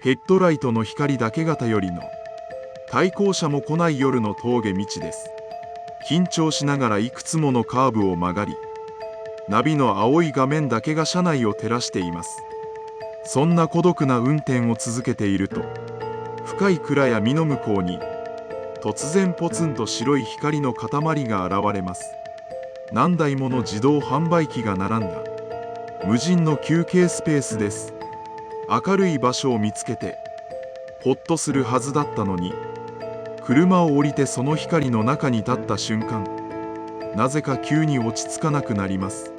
ヘッドライトの光だけが頼りの、対向車も来ない夜の峠道です。緊張しながらいくつものカーブを曲がり、ナビの青い画面だけが車内を照らしています。そんな孤独な運転を続けていると、深い暗闇の向こうに突然ポツンと白い光の塊が現れます。何台もの自動販売機が並んだ無人の休憩スペースです。明るい場所を見つけてほっとするはずだったのに、車を降りてその光の中に立った瞬間、なぜか急に落ち着かなくなります。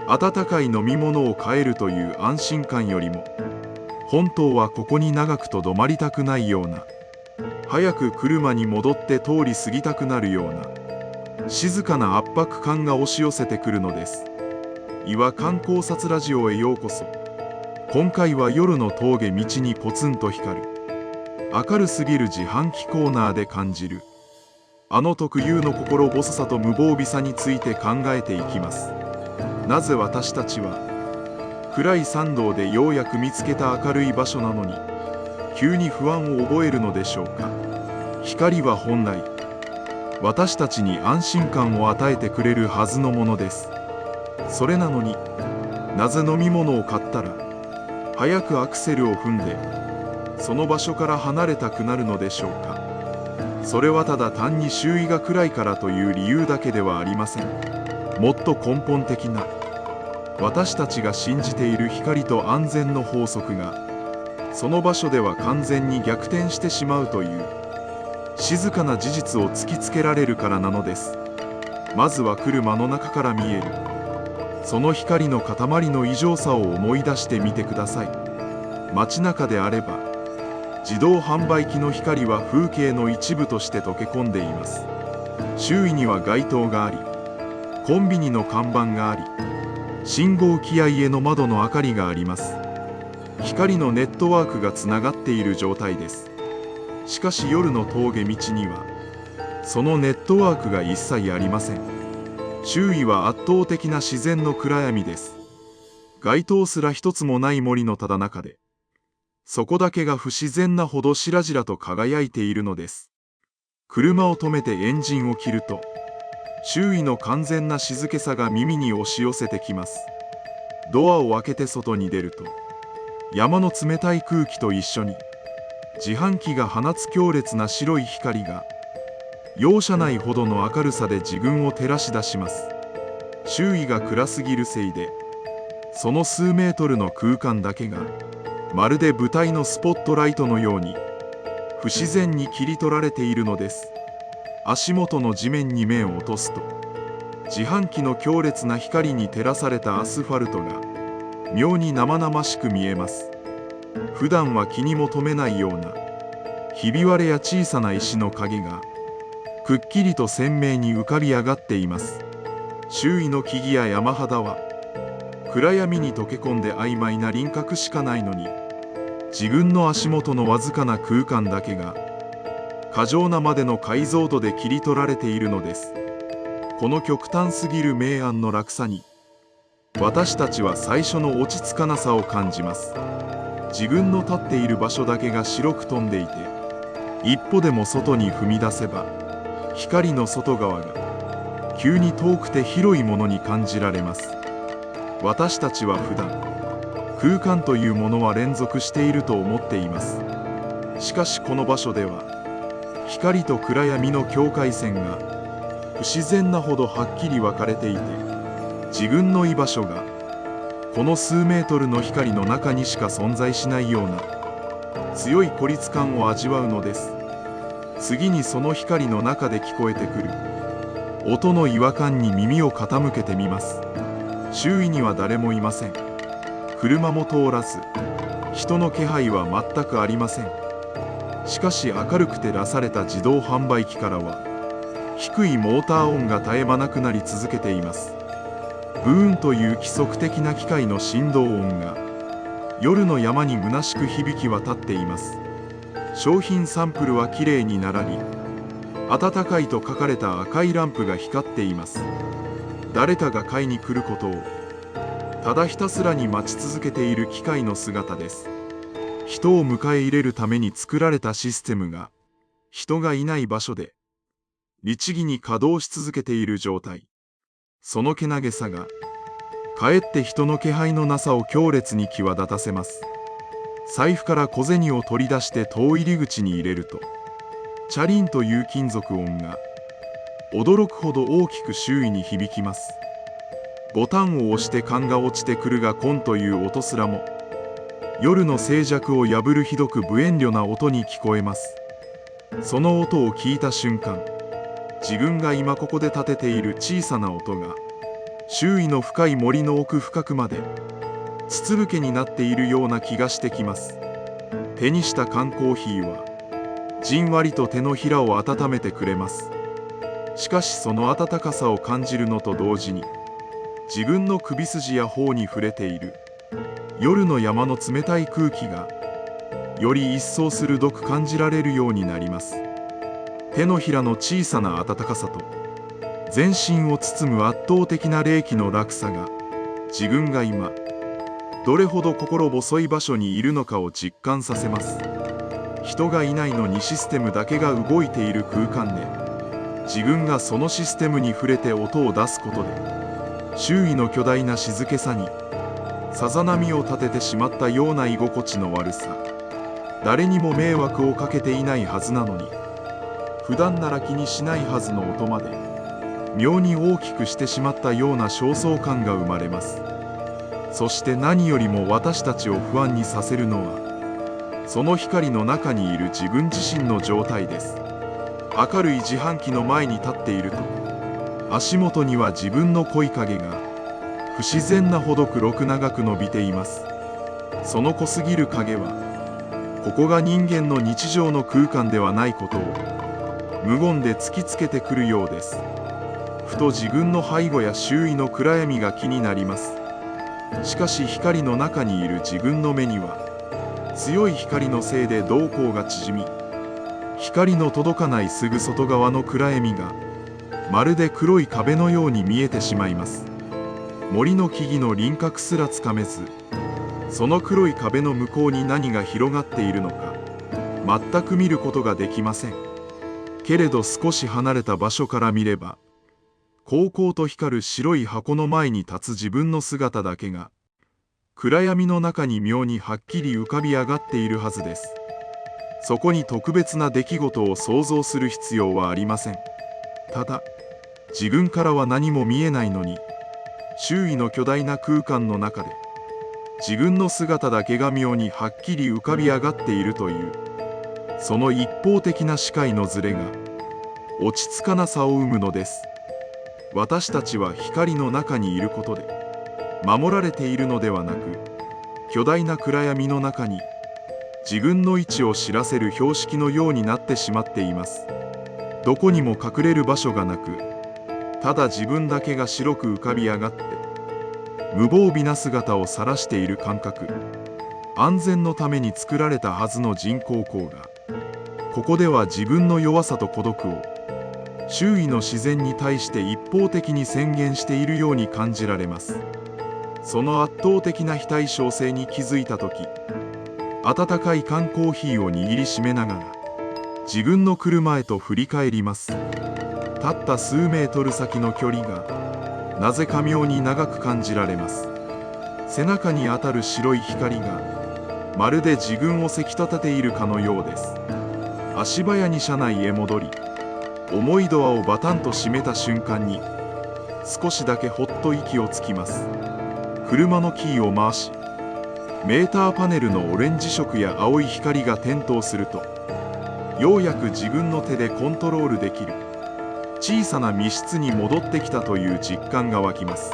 温かい飲み物を買えるという安心感よりも、本当はここに長くとどまりたくないような、早く車に戻って通り過ぎたくなるような静かな圧迫感が押し寄せてくるのです。伊和観光察ラジオへようこそ。今回は夜の峠道にポツンと光る明るすぎる自販機コーナーで感じるあの特有の心細さと無防備さについて考えていきます。なぜ私たちは暗い山道でようやく見つけた明るい場所なのに急に不安を覚えるのでしょうか。光は本来私たちに安心感を与えてくれるはずのものです。それなのになぜ飲み物を買ったら早くアクセルを踏んでその場所から離れたくなるのでしょうか。それはただ単に周囲が暗いからという理由だけではありません。もっと根本的な私たちが信じている光と安全の法則がその場所では完全に逆転してしまうという静かな事実を突きつけられるからなのです。まずは車の中から見えるその光の塊の異常さを思い出してみてください。街中であれば自動販売機の光は風景の一部として溶け込んでいます。周囲には街灯があり、コンビニの看板があり、信号機や家の窓の明かりがあります。光のネットワークがつながっている状態です。しかし夜の峠道にはそのネットワークが一切ありません。周囲は圧倒的な自然の暗闇です。街灯すら一つもない森のただ中で、そこだけが不自然なほどしらじらと輝いているのです。車を止めてエンジンを切ると、周囲の完全な静けさが耳に押し寄せてきます。ドアを開けて外に出ると、山の冷たい空気と一緒に、自販機が放つ強烈な白い光が、容赦ないほどの明るさで自分を照らし出します。周囲が暗すぎるせいで、その数メートルの空間だけが、まるで舞台のスポットライトのように、不自然に切り取られているのです。足元の地面に目を落とすと、自販機の強烈な光に照らされたアスファルトが、妙に生々しく見えます。普段は気にも留めないような、ひび割れや小さな石の影が、くっきりと鮮明に浮かび上がっています。周囲の木々や山肌は暗闇に溶け込んで曖昧な輪郭しかないのに、自分の足元のわずかな空間だけが過剰なまでの解像度で切り取られているのです。この極端すぎる明暗の落差に私たちは最初の落ち着かなさを感じます。自分の立っている場所だけが白く飛んでいて、一歩でも外に踏み出せば光の外側が急に遠くて広いものに感じられます。私たちは普段空間というものは連続していると思っています。しかしこの場所では光と暗闇の境界線が不自然なほどはっきり分かれていて、自分の居場所がこの数メートルの光の中にしか存在しないような強い孤立感を味わうのです。次にその光の中で聞こえてくる音の違和感に耳を傾けてみます。周囲には誰もいません。車も通らず、人の気配は全くありません。しかし明るく照らされた自動販売機からは低いモーター音が絶え間なくなり続けています。ブーンという規則的な機械の振動音が夜の山に虚しく響き渡っています。商品サンプルはきれいに並び、暖かいと書かれた赤いランプが光っています。誰かが買いに来ることをただひたすらに待ち続けている機械の姿です。一人を迎え入れるために作られたシステムが、人がいない場所で律儀に稼働し続けている状態。そのけなげさがかえって人の気配のなさを強烈に際立たせます。財布から小銭を取り出して戸入り口に入れると、チャリンという金属音が驚くほど大きく周囲に響きます。ボタンを押して缶が落ちてくるがコンという音すらも、夜の静寂を破るひどく無遠慮な音に聞こえます。その音を聞いた瞬間、自分が今ここで立てている小さな音が、周囲の深い森の奥深くまで筒抜けになっているような気がしてきます。手にした缶コーヒーはじんわりと手のひらを温めてくれます。しかしその温かさを感じるのと同時に、自分の首筋や頬に触れている夜の山の冷たい空気がより一層鋭く感じられるようになります。手のひらの小さな温かさと全身を包む圧倒的な霊気の落差が、自分が今どれほど心細い場所にいるのかを実感させます。人がいないのにシステムだけが動いている空間で、自分がそのシステムに触れて音を出すことで、周囲の巨大な静けさにさざ波を立ててしまったような居心地の悪さ。誰にも迷惑をかけていないはずなのに、普段なら気にしないはずの音まで妙に大きくしてしまったような焦燥感が生まれます。そして何よりも私たちを不安にさせるのは、その光の中にいる自分自身の状態です。明るい自販機の前に立っていると、足元には自分の濃い影が不自然なほど黒く長く伸びています。その濃すぎる影は、ここが人間の日常の空間ではないことを無言で突きつけてくるようです。ふと自分の背後や周囲の暗闇が気になります。しかし光の中にいる自分の目には、強い光のせいで瞳孔が縮み、光の届かないすぐ外側の暗闇がまるで黒い壁のように見えてしまいます。森の木々の輪郭すらつかめず、その黒い壁の向こうに何が広がっているのか全く見ることができません。けれど少し離れた場所から見れば、こうこうと光る白い箱の前に立つ自分の姿だけが暗闇の中に妙にはっきり浮かび上がっているはずです。そこに特別な出来事を想像する必要はありません。ただ自分からは何も見えないのに、周囲の巨大な空間の中で自分の姿だけが妙にはっきり浮かび上がっているという、その一方的な視界のズレが落ち着かなさを生むのです。私たちは光の中にいることで守られているのではなく、巨大な暗闇の中に自分の位置を知らせる標識のようになってしまっています。どこにも隠れる場所がなく、ただ自分だけが白く浮かび上がって無防備な姿を晒している感覚。安全のために作られたはずの人工光が、ここでは自分の弱さと孤独を周囲の自然に対して一方的に宣言しているように感じられます。その圧倒的な非対称性に気づいた時、温かい缶コーヒーを握りしめながら自分の車へと振り返ります。たった数メートル先の距離がなぜか妙に長く感じられます。背中に当たる白い光がまるで自分をせき立てているかのようです。足早に車内へ戻り、重いドアをバタンと閉めた瞬間に少しだけほっと息をつきます。車のキーを回し、メーターパネルのオレンジ色や青い光が点灯すると、ようやく自分の手でコントロールできる小さな密室に戻ってきたという実感が湧きます。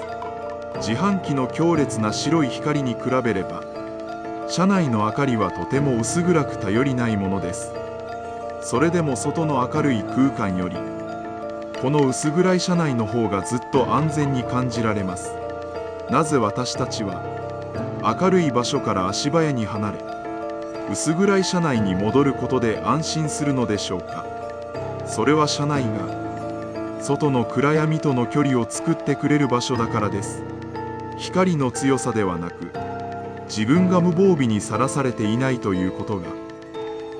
自販機の強烈な白い光に比べれば、車内の明かりはとても薄暗く頼りないものです。それでも外の明るい空間よりこの薄暗い車内の方がずっと安全に感じられます。なぜ私たちは明るい場所から足早に離れ、薄暗い車内に戻ることで安心するのでしょうか。それは車内が外の暗闇との距離を作ってくれる場所だからです。光の強さではなく、自分が無防備にさらされていないということが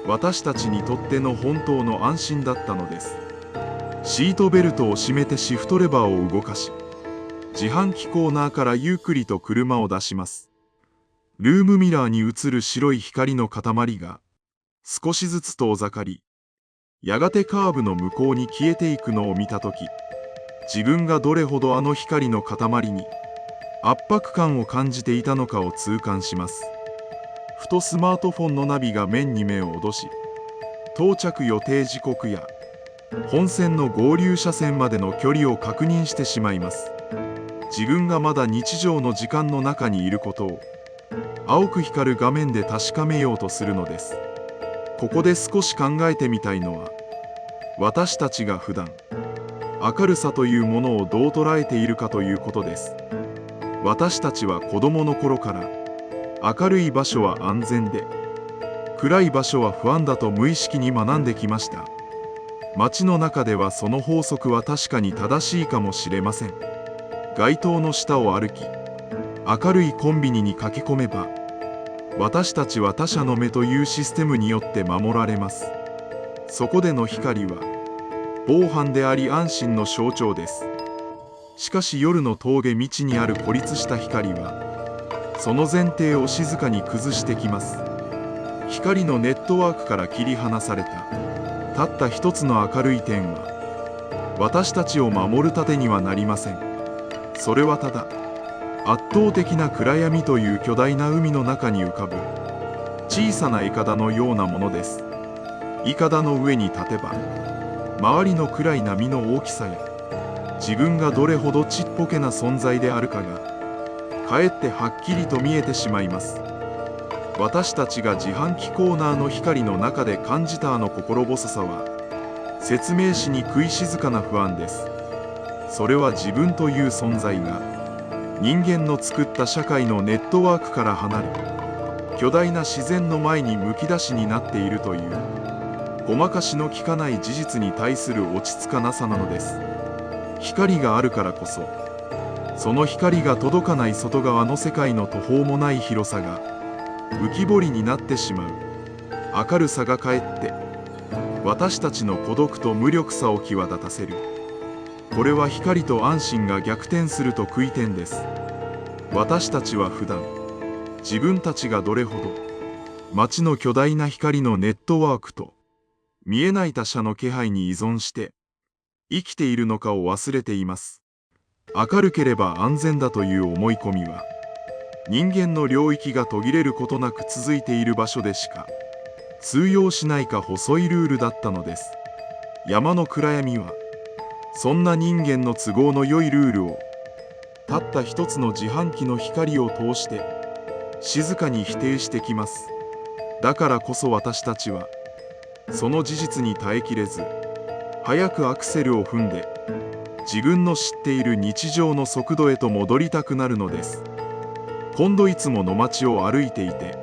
私たちにとっての本当の安心だったのです。シートベルトを締めてシフトレバーを動かし、自販機コーナーからゆっくりと車を出します。ルームミラーに映る白い光の塊が少しずつ遠ざかり、やがてカーブの向こうに消えていくのを見たとき、自分がどれほどあの光の塊に圧迫感を感じていたのかを痛感します。ふとスマートフォンのナビが面に目を脅し、到着予定時刻や本線の合流車線までの距離を確認してしまいます。自分がまだ日常の時間の中にいることを青く光る画面で確かめようとするのです。ここで少し考えてみたいのは、私たちが普段明るさというものをどう捉えているかということです。私たちは子供の頃から明るい場所は安全で、暗い場所は不安だと無意識に学んできました。街の中ではその法則は確かに正しいかもしれません。街灯の下を歩き、明るいコンビニに駆け込めば、私たちは他者の目というシステムによって守られます。そこでの光は防犯であり安心の象徴です。しかし夜の峠道にある孤立した光はその前提を静かに崩してきます。光のネットワークから切り離されたたった一つの明るい点は私たちを守る盾にはなりません。それはただ圧倒的な暗闇という巨大な海の中に浮かぶ小さなイカダのようなものです。イカダの上に立てば周りの暗い波の大きさや自分がどれほどちっぽけな存在であるかがかえってはっきりと見えてしまいます。私たちが自販機コーナーの光の中で感じたあの心細さは説明しにくい静かな不安です。それは自分という存在が人間の作った社会のネットワークから離れ、巨大な自然の前にむき出しになっているというごまかしのきかない事実に対する落ち着かなさなのです。光があるからこそ、その光が届かない外側の世界の途方もない広さが浮き彫りになってしまう。明るさがかえって私たちの孤独と無力さを際立たせる。これは光と安心が逆転すると悔い点です。私たちは普段自分たちがどれほど街の巨大な光のネットワークと見えない他者の気配に依存して生きているのかを忘れています。明るければ安全だという思い込みは人間の領域が途切れることなく続いている場所でしか通用しないか細いルールだったのです。山の暗闇はそんな人間の都合の良いルールをたった一つの自販機の光を通して静かに否定してきます。だからこそ私たちはその事実に耐えきれず、早くアクセルを踏んで自分の知っている日常の速度へと戻りたくなるのです。今度いつもの街を歩いていて、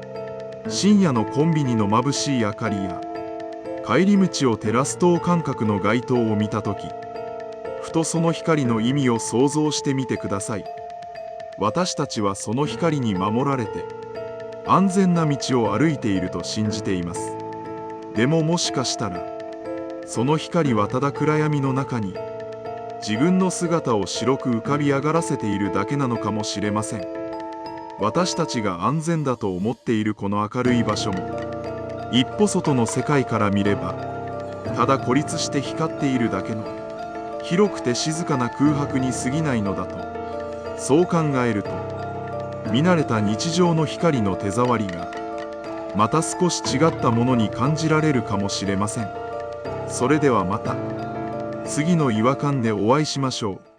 深夜のコンビニの眩しい明かりや帰り道を照らす等間隔の街灯を見たとき、ふとその光の意味を想像してみてください。私たちはその光に守られて安全な道を歩いていると信じています。でももしかしたらその光はただ暗闇の中に自分の姿を白く浮かび上がらせているだけなのかもしれません。私たちが安全だと思っているこの明るい場所も一歩外の世界から見ればただ孤立して光っているだけの広くて静かな空白に過ぎないのだと、そう考えると見慣れた日常の光の手触りがまた少し違ったものに感じられるかもしれません。それではまた次の違和感でお会いしましょう。